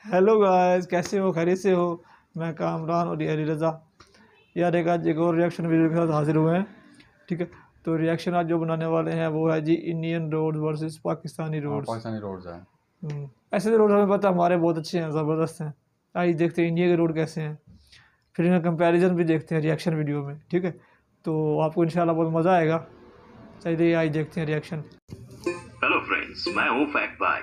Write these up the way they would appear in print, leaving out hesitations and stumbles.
Hello guys, कैसे हो? खैरियत से हो? मैं कामरान और ये अली रज़ा। यार एक आज एक और रिएक्शन वीडियो के साथ हाजिर हुए हैं। ठीक है, तो रिएक्शन आज जो बनाने वाले हैं वो है जी Indian road versus Pakistani roads. Pakistani roads है। ऐसे तो रोड हमें पता हमारे बहुत अच्छे हैं, ज़बरदस्त हैं। आइए देखते हैं इंडिया के रोड कैसे हैं, फिर इनका कंपैरिजन भी देखते हैं रिएक्शन वीडियो में। ठीक है, तो आपको इंशाल्लाह बहुत मज़ा आएगा। चलिए आइए देखते हैं रिएक्शन। हेलो फ्रेंड्स, मैं हूं फैक्ट भाई।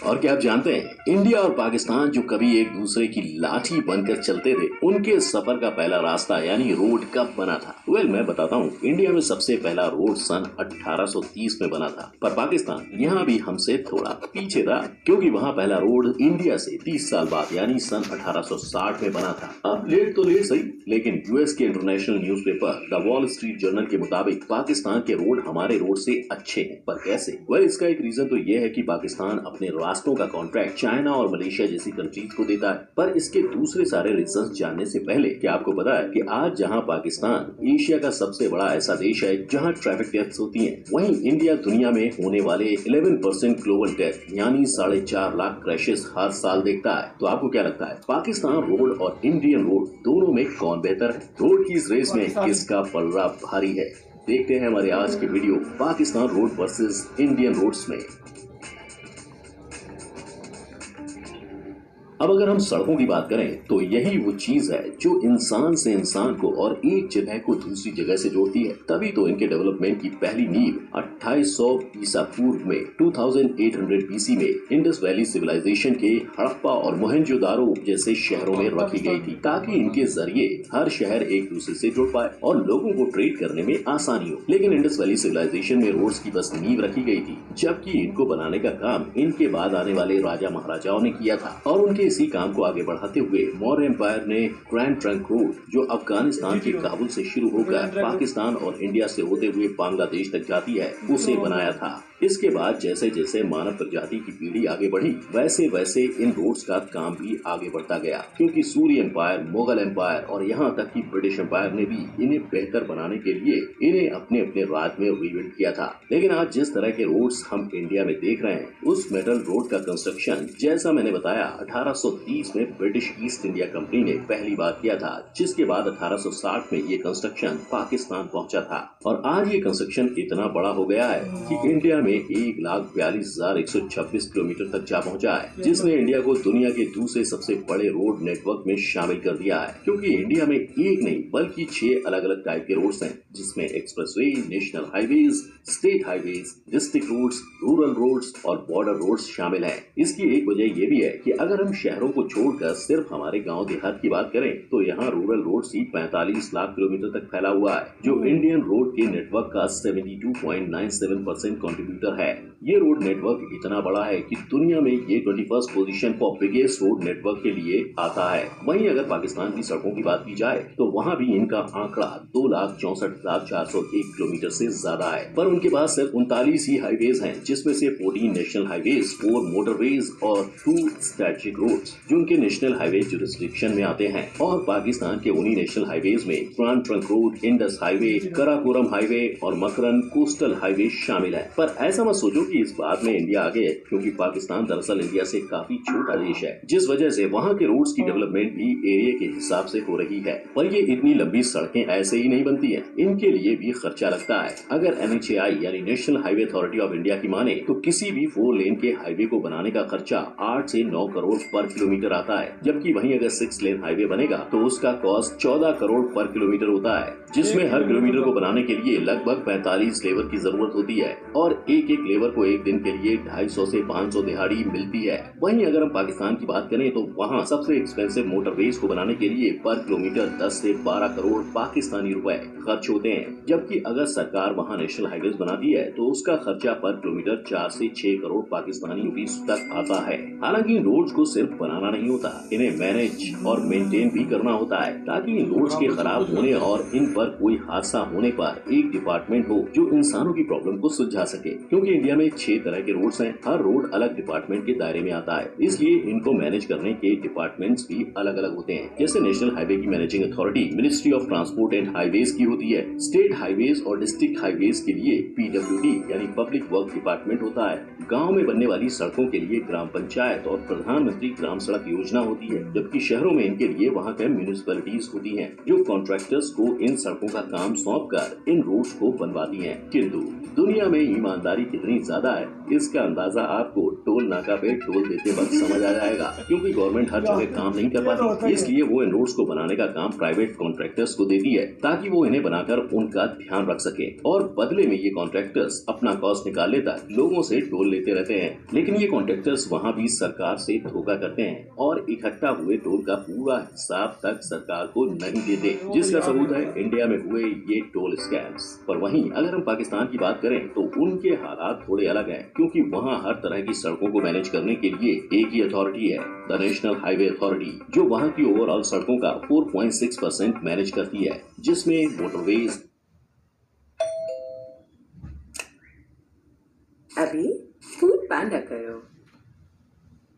और क्या आप जानते हैं, इंडिया और पाकिस्तान जो कभी एक दूसरे की लाठी बनकर चलते थे, उनके सफर का पहला रास्ता यानी रोड कब बना था? मैं बताता हूँ। इंडिया में सबसे पहला रोड सन 1830 में बना था, पर पाकिस्तान यहाँ भी हमसे थोड़ा पीछे था, क्योंकि वहाँ पहला रोड इंडिया से 30 साल बाद यानी सन 1860 में बना था। अब लेट तो लेट सही, लेकिन यूएस के international newspaper the wall street journal के मुताबिक पाकिस्तान के रोड हमारे रोड से अच्छे हैं। पर कैसे? इसका एक रीजन तो ये है कि पाकिस्तान अपने रास्तों का कॉन्ट्रैक्ट चाइना और मलेशिया जैसी कंट्रीज को देता है। पर इसके दूसरे सारे रीजन जानने से पहले क्या आपको पता है कि आज जहां पाकिस्तान एशिया का सबसे बड़ा ऐसा देश है जहां ट्रैफिक डेथ्स होती हैं, वहीं इंडिया दुनिया में होने वाले 11% ग्लोबल डेथ यानी 4.5 लाख क्रैशेस हर साल देखता है। तो आपको क्या लगता है, पाकिस्तान रोड और इंडियन रोड दोनों में कौन बेहतर है? रोड की इस रेस में किसका पलड़ा भारी है? देखते हैं हमारे आज के video Pakistan road versus Indian roads में। अब अगर हम सड़कों की बात करें तो यही वो चीज है जो इंसान से इंसान को और एक जगह को दूसरी जगह से जोड़ती है। तभी तो इनके डेवलपमेंट की पहली नींव 2800 ईसा पूर्व में 2800 बीसी में इंडस वैली सिविलाइजेशन के हड़प्पा और मोहनजोदारो जैसे शहरों में रखी गई थी, ताकि इनके जरिए हर शहर एक दूसरे से जुड़ पाए और लोगों को ट्रेड करने में आसानी हो। लेकिन इंडस वैली सिविलाइजेशन में रोड्स की बस नींव रखी गई थी, जबकि इनको बनाने का काम इनके बाद आने वाले राजा महाराजाओं ने किया था। और उनके इसी काम को आगे बढ़ाते हुए मौर्य एम्पायर ने ग्रैंड ट्रंक रोड, जो अफगानिस्तान के काबुल से शुरू होकर पाकिस्तान और इंडिया से होते हुए बांग्लादेश तक जाती है, उसे बनाया था। इसके बाद जैसे जैसे मानव प्रजाति की पीढ़ी आगे बढ़ी, वैसे वैसे इन रोड्स का काम भी आगे बढ़ता गया, क्योंकि सूर्य एम्पायर, मुगल एम्पायर और यहाँ तक कि ब्रिटिश एम्पायर ने भी इन्हें बेहतर बनाने के लिए इन्हें अपने अपने राज में रीबिल्ड किया था। लेकिन आज जिस तरह के रोड्स हम इंडिया में देख रहे हैं, उस मेटल रोड का कंस्ट्रक्शन जैसा मैंने बताया 1830 में ब्रिटिश ईस्ट इंडिया कंपनी ने पहली बार किया था, जिसके बाद 1860 में ये कंस्ट्रक्शन पाकिस्तान पहुंचा था। और आज ये कंस्ट्रक्शन इतना बड़ा हो गया है कि इंडिया में 1,42,126 किलोमीटर तक जा पहुंचा है, जिसने इंडिया को दुनिया के दूसरे सबसे बड़े रोड नेटवर्क में शामिल कर दिया है। क्योंकि इंडिया में एक नहीं बल्कि 6 अलग अलग टाइप के रोड्स हैं, जिसमें expressway, national highways, state highways, district roads, rural roads और बॉर्डर रोड्स शामिल हैं। इसकी एक वजह ये भी है कि अगर हम शहरों को छोड़कर सिर्फ हमारे गांव देहात की बात करें तो यहाँ रूरल रोड ही 45 लाख किलोमीटर तक फैला हुआ है, जो इंडियन रोड के नेटवर्क का 72.97% कंट्रीब्यूटर है। ये रोड नेटवर्क इतना बड़ा है कि दुनिया में ये 21st position for biggest road network के लिए आता है। वहीं अगर पाकिस्तान की सड़कों की बात की जाए तो वहाँ भी इनका आंकड़ा 2,64,401 किलोमीटर से ज्यादा है, पर उनके पास सिर्फ 39 ही हाईवेज हैं, जिसमें से 14 नेशनल हाईवेज, 4 मोटरवेज और 2 स्ट्रेटेजिक रोड्स जो उनके नेशनल हाईवे जुरिस्डिक्शन में आते हैं। और पाकिस्तान के उन्हीं नेशनल हाईवेज में grand trunk road, Indus highway, Karakoram highway और मकरन कोस्टल हाईवे शामिल है। पर ऐसा मत सोचो कि इस बात में इंडिया आगे है, क्योंकि पाकिस्तान दरअसल इंडिया से काफी छोटा देश है, जिस वजह से वहाँ के रोड्स की डेवलपमेंट भी एरिया के हिसाब से हो रही है। पर ये इतनी लंबी सड़कें ऐसे ही नहीं बनती हैं, इनके लिए भी खर्चा लगता है। अगर NHAI यानी national highway authority of India की माने तो किसी भी 4 लेन के हाईवे को बनाने का खर्चा 8 से 9 करोड़ पर किलोमीटर आता है, जबकि वहीं अगर 6 लेन हाईवे बनेगा तो उसका कॉस्ट 14 करोड़ पर किलोमीटर होता है, जिसमें हर किलोमीटर को बनाने के लिए लगभग 45 लेबर की जरूरत होती है और एक लेबर को एक दिन के लिए 250 से 500 दिहाड़ी मिलती है। वहीं अगर हम पाकिस्तान की बात करें तो वहाँ सबसे एक्सपेंसिव मोटरवेज को बनाने के लिए पर किलोमीटर 10 से 12 करोड़ पाकिस्तानी रुपए खर्च होते हैं, जबकि अगर सरकार वहाँ नेशनल हाईवेज बनाती है तो उसका खर्चा पर किलोमीटर 4 से 6 करोड़ पाकिस्तानी रुपीस तक आता है। हालांकि इन रोड्स को सिर्फ बनाना नहीं होता, इन्हें मैनेज और मेंटेन भी करना होता है, ताकि इन रोड्स के खराब होने और इन पर कोई हादसा होने पर एक डिपार्टमेंट हो जो इंसानों की प्रॉब्लम को सुलझा सके। क्योंकि इंडिया में 6 तरह के रोड्स हैं। हर रोड अलग डिपार्टमेंट के दायरे में आता है, इसलिए इनको मैनेज करने के डिपार्टमेंट्स भी अलग अलग होते हैं। जैसे नेशनल हाईवे की managing authority ministry of transport and highways की होती है। स्टेट हाईवेज और डिस्ट्रिक्ट हाईवेज के लिए PWD यानी पब्लिक वर्क डिपार्टमेंट होता है। गाँव में बनने वाली सड़कों के लिए ग्राम पंचायत और प्रधानमंत्री ग्राम सड़क योजना होती है, जबकि शहरों में इनके लिए वहाँ के म्यूनिसिपैलिटीज होती हैं, जो कॉन्ट्रैक्टर्स को इन सड़कों का काम सौंप कर इन रोड्स को बनवाती हैं। किंतु दुनिया में ईमानदारी कितनी ज्यादा है, इसका अंदाजा आपको टोल नाका पे टोल देते वक्त समझ आ जाएगा, क्योंकि गवर्नमेंट हर जगह काम नहीं कर पाती, इसलिए वो इन रोड्स को बनाने का काम प्राइवेट कॉन्ट्रैक्टर्स को देती है, ताकि वो इन्हें बनाकर उनका ध्यान रख सके और बदले में ये कॉन्ट्रैक्टर्स अपना कॉस्ट निकालने तक लोगों से टोल लेते रहते हैं। लेकिन ये कॉन्ट्रैक्टर्स वहाँ भी सरकार से धोखा करते हैं और इकट्ठा हुए टोल का पूरा हिसाब तक सरकार को नहीं देते, जिसका सबूत है इंडिया में हुए ये टोल स्कैम्स। पर वहीं अगर हम पाकिस्तान की बात करें तो उनके हालात थोड़े अलग हैं, क्योंकि वहाँ हर तरह की सड़कों को मैनेज करने के लिए एक ही अथॉरिटी है, द नेशनल हाईवे अथॉरिटी, जो वहाँ की ओवरऑल सड़कों का 4.6% मैनेज करती है, जिसमें मोटरवेज अभी फूड पांडा करो,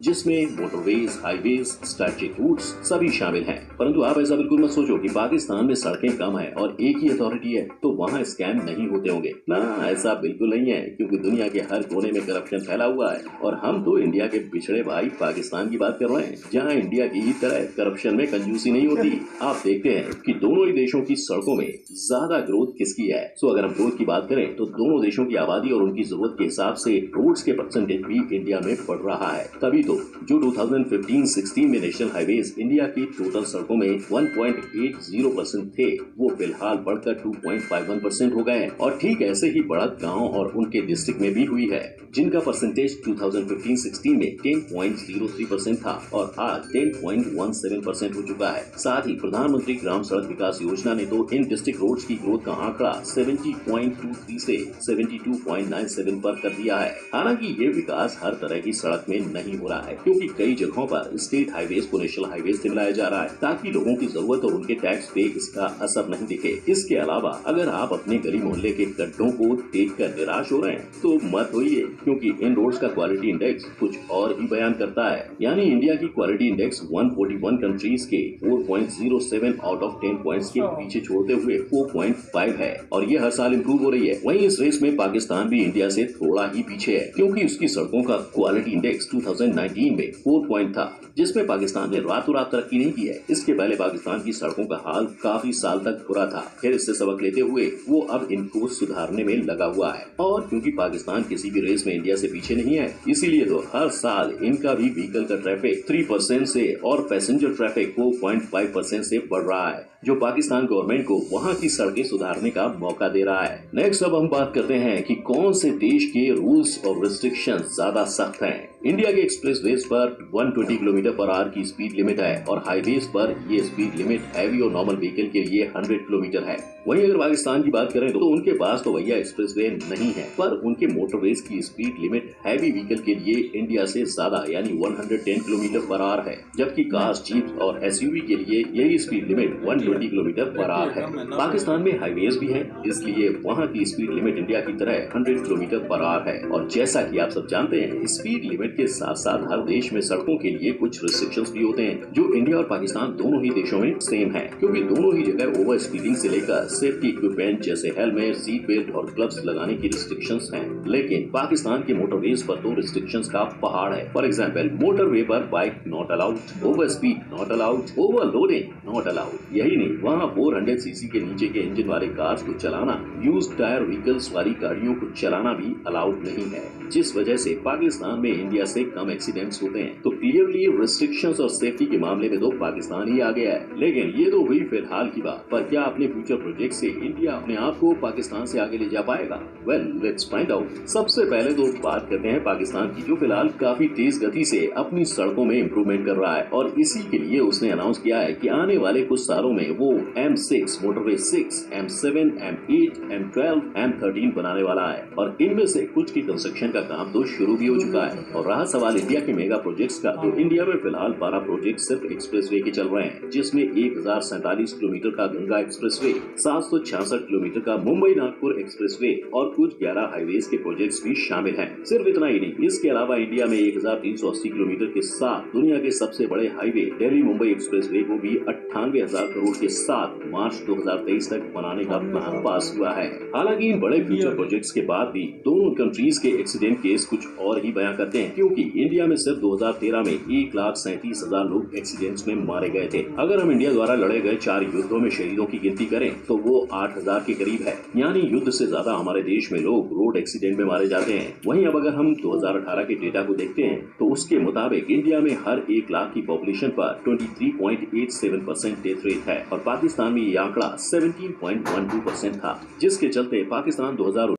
जिसमें मोटरवेज, हाईवेज, स्ट्रैटेजिक रूट्स सभी शामिल हैं। परंतु आप ऐसा बिल्कुल मत सोचो कि पाकिस्तान में सड़कें कम है और एक ही अथॉरिटी है तो वहाँ स्कैम नहीं होते होंगे। ना, ऐसा बिल्कुल नहीं है, क्योंकि दुनिया के हर कोने में करप्शन फैला हुआ है और हम तो इंडिया के पिछड़े भाई पाकिस्तान की बात कर रहे हैं, जहाँ इंडिया की ही तरह करप्शन में कंजूसी नहीं होती। आप देखते हैं कि दोनों ही देशों की सड़कों में ज्यादा ग्रोथ किसकी है। सो अगर हम ग्रोथ की बात करें तो दोनों देशों की आबादी और उनकी जरूरत के हिसाब से रोड्स के परसेंटेज भी इंडिया में बढ़ रहा है। तभी तो जो 2015-16 में नेशनल हाईवेज इंडिया की टोटल सड़कों में 1.80% थे, वो फिलहाल बढ़कर 2.51% हो गए हैं और ठीक ऐसे ही बढ़त गांव और उनके डिस्ट्रिक्ट में भी हुई है, जिनका परसेंटेज 2015-16 में 10.03% था और आज 10.17% हो चुका है। साथ ही प्रधानमंत्री ग्राम सड़क विकास योजना ने तो इन डिस्ट्रिक्ट रोड्स की ग्रोथ का आंकड़ा 70.23 से 72.97 पर कर दिया है। हालांकि ये विकास हर तरह की सड़क में नहीं हो रहा है, क्योंकि कई जगहों पर स्टेट हाईवेज को नेशनल हाईवेज से मिलाया जा रहा है, ताकि लोगों की जरूरत और उनके टैक्स पे इसका असर नहीं दिखे। इसके अलावा अगर आप अपने गली मोहल्ले के गड्ढों को देखकर निराश हो रहे हैं तो मत होइए, क्योंकि इन रोड्स का क्वालिटी इंडेक्स कुछ और ही बयान करता है। यानी इंडिया की क्वालिटी इंडेक्स 141 कंट्रीज के 4.07 आउट ऑफ 10 पॉइंट्स के पीछे छोड़ते हुए 4.5 है और ये हर साल इम्प्रूव हो रही है। वहीं इस रेस में पाकिस्तान भी इंडिया से थोड़ा ही पीछे है, क्योंकि उसकी सड़कों का क्वालिटी इंडेक्स 2019 में 4 पॉइंट था, जिसमें पाकिस्तान ने रातों रात तरक्की नहीं की है। इसके पहले पाकिस्तान की सड़कों का हाल काफी साल तक बुरा था, फिर इससे सबक लेते हुए वो अब इनको सुधारने में लगा हुआ है। और क्योंकि पाकिस्तान किसी भी रेस में इंडिया से पीछे नहीं है, इसीलिए तो हर साल इनका भी व्हीकल का ट्रैफिक 3% से और पैसेंजर ट्रैफिक 4.5% से बढ़ रहा है, जो पाकिस्तान गवर्नमेंट को वहाँ की सड़कें सुधारने का मौका दे रहा है। नेक्स्ट अब हम बात करते हैं कि कौन से देश के रूल्स और रिस्ट्रिक्शन ज्यादा सख्त हैं। इंडिया के एक्सप्रेसवेज पर 120 km/h की स्पीड लिमिट है और हाईवेज पर ये स्पीड लिमिट हैवी और नॉर्मल व्हीकल के लिए 100 किलोमीटर है। वहीं अगर पाकिस्तान की बात करें तो उनके पास तो भैया एक्सप्रेसवे नहीं है, पर उनके मोटरवेज की स्पीड लिमिट हैवी व्हीकल के लिए इंडिया से ज्यादा यानी 110 km/h है, जबकि कार्स, जीप और SUV के लिए यही स्पीड लिमिट 120 km/h है। पाकिस्तान में हाईवेज भी है, इसलिए वहाँ की स्पीड लिमिट इंडिया की तरह 100 km/h है। और जैसा कि आप सब जानते हैं, स्पीड लिमिट के साथ साथ हर देश में सड़कों के लिए कुछ रिस्ट्रिक्शंस भी होते हैं, जो इंडिया और पाकिस्तान दोनों ही देशों में सेम है, क्योंकि दोनों ही जगह ओवर स्पीडिंग से लेकर सेफ्टी इक्विपमेंट जैसे हेलमेट, सीट बेल्ट और ग्लव्स लगाने की रिस्ट्रिक्शंस हैं। लेकिन पाकिस्तान के मोटरवेज पर तो रिस्ट्रिक्शंस का पहाड़ है। फॉर एग्जाम्पल, मोटरवे पर bike not allowed, over speed not allowed, overloading not allowed. यही नहीं, वहाँ 400 सीसी के नीचे के इंजन वाले कार्स को चलाना, यूज्ड टायर व्हीकल्स वाली गाड़ियों को चलाना भी अलाउड नहीं है, जिस वजह से पाकिस्तान में इंडिया से कम एक्सीडेंट्स होते हैं। तो क्लियरली रिस्ट्रिक्शंस और सेफ्टी के मामले में तो पाकिस्तान ही आगे है। लेकिन ये तो हुई फिलहाल की बात, पर क्या अपने फ्यूचर प्रोजेक्ट से इंडिया अपने आप को पाकिस्तान से आगे ले जा पाएगा? Well, let's find out. सबसे पहले तो बात करते हैं पाकिस्तान की, जो फिलहाल काफी तेज गति से अपनी सड़कों में इम्प्रूवमेंट कर रहा है और इसी के लिए उसने अनाउंस किया है कि आने वाले कुछ सालों में वो M6, motorway 6, M7, M8, M12, M13 बनाने वाला है और इनमें से कुछ की कंस्ट्रक्शन का काम तो शुरू भी हो चुका है। और रहा सवाल इंडिया के मेगा प्रोजेक्ट्स का, तो इंडिया में फिलहाल 12 प्रोजेक्ट सिर्फ एक्सप्रेसवे के चल रहे हैं, जिसमें 1047 किलोमीटर का गंगा एक्सप्रेसवे, 766 किलोमीटर का मुंबई नागपुर एक्सप्रेसवे और कुछ 11 हाईवेज के प्रोजेक्ट्स भी शामिल हैं। सिर्फ इतना ही नहीं, इसके अलावा इंडिया में 1380 किलोमीटर के साथ दुनिया के सबसे बड़े हाईवे दिल्ली मुंबई एक्सप्रेसवे को भी 98,000 करोड़ के साथ मार्च 2023 तक बनाने का प्लान पास हुआ है। हालांकि इन बड़े फ्यूचर प्रोजेक्ट्स के बाद भी दोनों कंट्रीज के एक्सीडेंट केस कुछ और ही बयां करते हैं, क्योंकि इंडिया में सिर्फ 2013 में 1,37,000 लोग एक्सीडेंट्स में मारे गए थे। अगर हम इंडिया द्वारा लड़े गए 4 युद्धों में शहीदों की गिनती करें तो वो 8,000 के करीब है, यानी युद्ध से ज्यादा हमारे देश में लोग रोड एक्सीडेंट में मारे जाते हैं। वहीं अब अगर हम 2018 के डेटा को देखते हैं तो उसके मुताबिक इंडिया में हर 1 लाख की पॉपुलेशन पर 23.87% डेथ रेट है और पाकिस्तान में ये आंकड़ा 17.12% था, जिसके चलते पाकिस्तान 2000